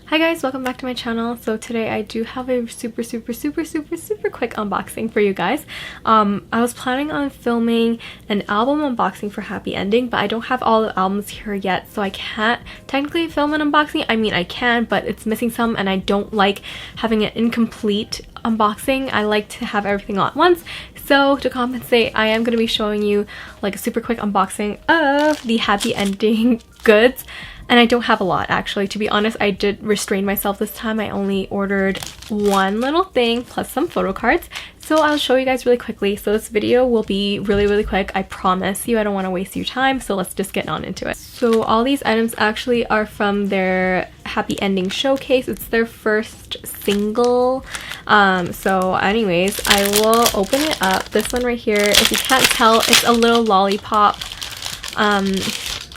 Hi guys, welcome back to my channel. So today I do have a super quick unboxing for you guys. I was planning on filming an album unboxing for Happy Ending, but I don't have all the albums here yet, so I can't technically film an unboxing. I mean, I can, but it's missing some and I don't like having an incomplete unboxing. I like to have everything all at once. So to compensate, I am going to be showing you like a super quick unboxing of the Happy Ending goods. And I don't have a lot, actually. To be honest, I did restrain myself this time. I only ordered one little thing plus some photo cards. So I'll show you guys really quickly. So this video will be really quick. I promise you. I don't want to waste your time. So let's just get on into it. So all these items actually are from their Happy Ending showcase. It's their first single. So anyways, I will open it up. This one right here, if you can't tell, it's a little lollipop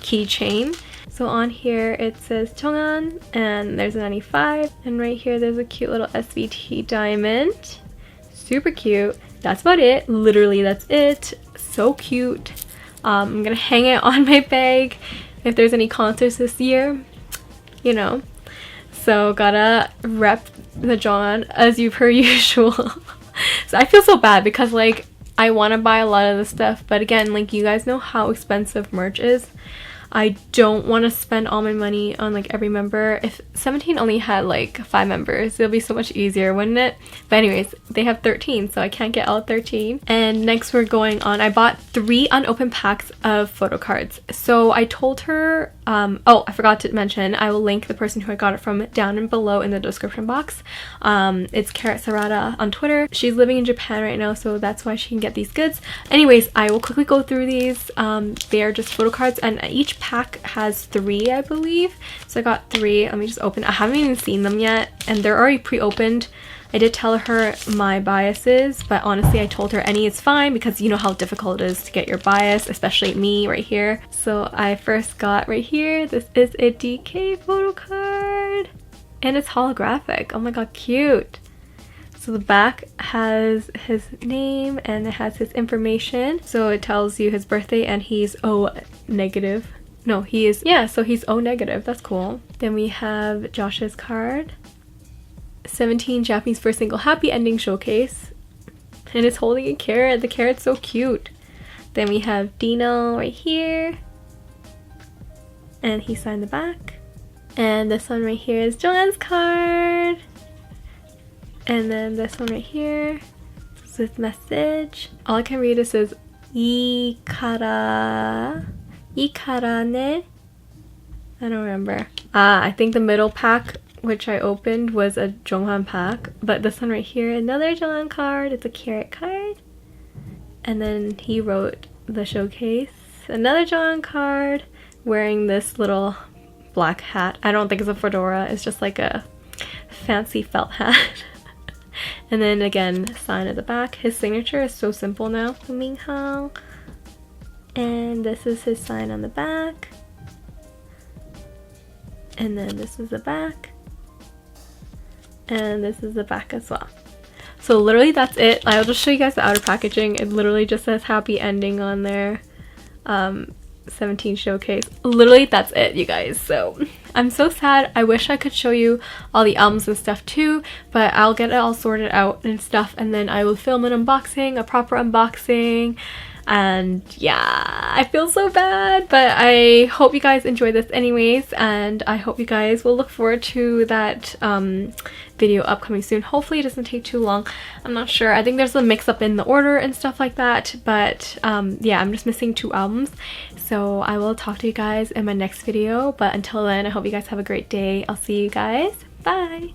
keychain. So on here it says Chong'an and there's a 95, and right here there's a cute little SVT diamond. Super cute. That's about it. Literally that's it. So cute. I'm gonna hang it on my bag if there's any concerts this year, you know. So gotta rep the Chong'an as per usual. So I feel so bad because like I want to buy a lot of the stuff, but again, like you guys know how expensive merch is. I don't want to spend all my money on like every member. If 17 only had like 5 members, it'll be so much easier, wouldn't it? But anyways, they have 13, so I can't get all 13. And next we're going on, I bought 3 unopened packs of photo cards. So I told her, oh, I forgot to mention, I will link the person who I got it from down and below in the description box. It's Carrot Sarada on Twitter. She's living in Japan right now, so that's why she can get these goods. Anyways, I will quickly go through these. They are just photo cards, and each pack has 3, I believe. So I got 3. Let me just open. I haven't even seen them yet, and they're already pre-opened. I did tell her my biases, but honestly I told her any is fine because you know how difficult it is to get your bias, especially me right here. So I first got right here, this is a DK photo card and it's holographic. Oh my god, cute. So the back has his name and it has his information. So it tells you his birthday and he's O negative. No, he is, yeah, so he's O negative. That's cool. Then we have Josh's card. 17 Japanese first single Happy Ending showcase. And it's holding a carrot. The carrot's so cute. Then we have Dino right here. And he signed the back. And this one right here is Joanne's card. And then this one right here. This message. All I can read is says Ikarane. I don't remember. I think the middle pack, which I opened, was a Jonghan pack. But this one right here, another Jonghan card. It's a carrot card. And then he wrote the showcase. Another Jonghan card wearing this little black hat. I don't think it's a fedora. It's just like a fancy felt hat. And then again, sign at the back. His signature is so simple now. Ming Hao. And this is his sign on the back. And then this is the back. And this is the back as well. So literally that's it. I'll just show you guys the outer packaging. It literally just says Happy Ending on there. 17 showcase. Literally that's it, you guys. So I'm so sad. I wish I could show you all the albums and stuff too, but I'll get it all sorted out and stuff, and then I will film an unboxing, a proper unboxing. And yeah, I feel so bad, but I hope you guys enjoy this anyways, and I hope you guys will look forward to that video upcoming soon. Hopefully it doesn't take too long. I'm not sure. I think there's a mix up in the order and stuff like that, but yeah, I'm just missing 2 albums. So I will talk to you guys in my next video, but until then, I hope you guys have a great day. I'll see you guys. Bye!